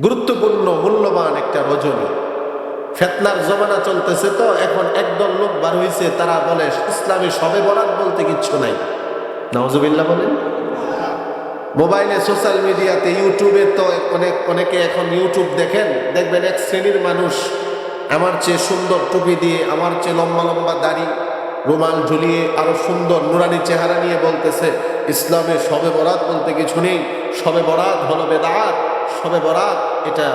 গুরুত্বপূর্ণ মূল্যবান একটা রজনী। ফিতনার জমানা চলতেছে, তো এখন একদল লোক বার হইছে, তারা বলে ইসলামে শবে বরাত বলতে কিচ্ছু নাই। নাউজুবিল্লাহ বলেন। মোবাইলে, সোশ্যাল মিডিয়াতে, ইউটিউবে তো অনেকে এখন ইউটিউব দেখেন, দেখবেন এক শ্রেণীর মানুষ আমার চেয়ে সুন্দর টুপি দিয়ে, আমার চেয়ে লম্বা লম্বা দাড়ি, রুমাল ঝুলিয়ে, আরো সুন্দর নুরানি চেহারা নিয়ে বলতেছে ইসলামে শবে বরাত বলতে কিছু নেই, শবে বরাত হলো বেদাত, শবে বরাত এটা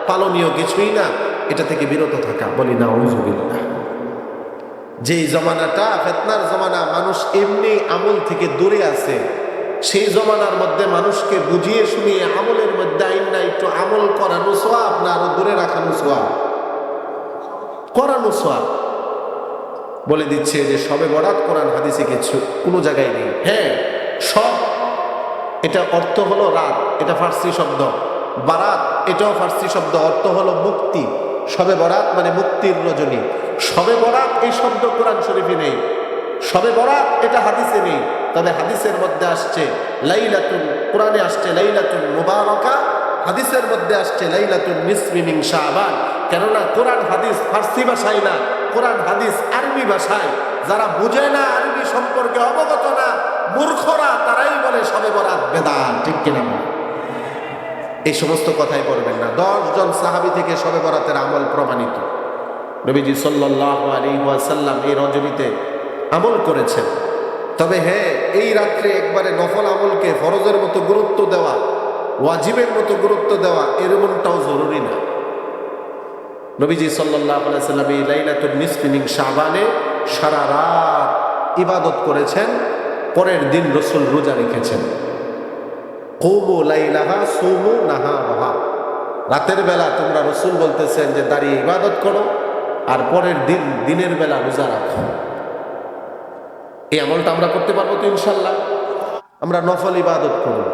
পালনীয় কিছুই না, এটা থেকে বিরত থাকা। বলি নাউজুবিল্লাহ। যেই জমানাটা ফিতনার জমানা, মানুষ এমনি আমল থেকে দূরে আছে, সেই জমানার মধ্যে মানুষকে বুঝিয়ে শুনিয়ে আমলের মধ্যে আইন না, একটু আমল করানো সোয়াব না আরো দূরে রাখানো সোয়াব? করানো সোয়াব। বলে দিচ্ছে যে শবে বরাত কোরআন হাদিসে কিছু কোনো জায়গায় নেই। হ্যাঁ, সব এটা অর্থ হলো রাত, এটা ফার্সি শব্দ। বারাত এটাও ফার্সি শব্দ, অর্থ হলো মুক্তি। শবে বরাত মানে মুক্তির রজনী। শবে বরাত এই শব্দ কোরআন শরীফে নেই, শবে বরাত এটা হাদিসে নেই। তবে হাদিসের মধ্যে আসছে লাইলাতুল, কোরআনে আসছে লাইলাতুল মুবারাকা, হাদিসের মধ্যে আসছে লাইলাতুল নিসফি মিন শাবান। কেননা কোরআন হাদিস ফার্সি ভাষায় না, কোরআন হাদিস আরবি ভাষায়। যারা বুঝে না, আরবি সম্পর্কে অবগত না, মূর্খরা, তারাই বলে শবে বরাত বেদাত। ঠিক কিনা? এই সমস্ত কথাই বলবেন না। 10 জন সাহাবী থেকে শবে বরাতের আমল প্রমাণিত। নবীজি সাল্লাল্লাহু আলাইহি ওয়াসাল্লাম এই রজনীতে আমল করেছেন। তবে হ্যাঁ, এই রাত্রে একবারে নফল আমলকে ফরজের মতো গুরুত্ব দেওয়া, ওয়াজিবের মতো গুরুত্ব দেওয়া, এরকমটাও জরুরি না। নবীজি সাল্লাল্লাহু আলাইহি ওয়াসাল্লাম এই লাইলাতুল নিসফি মিন শাবানে সারা রাত ইবাদত করেছেন। পরের দিন রাসূল রোজা রেখেছেন। কুমু লাইলাহা সুমু নাহারাহা, রাতের বেলা তোমরা, রাসূল বলতেছেন যে দাঁড়িয়ে ইবাদত করো, আর পরের দিন দিনের বেলা রোজা রাখো। এই আমলটা আমরা করতে পারবো তো ইনশাল্লাহ? আমরা নফল ইবাদত করব,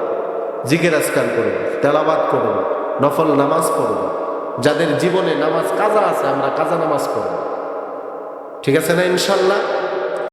জিকির আজকার করব, তেলাওয়াত করব, নফল নামাজ পড়ব। যাদের জীবনে নামাজ কাজা আছে, আমরা কাজা নামাজ পড়ব। ঠিক আছে না ইনশাল্লাহ?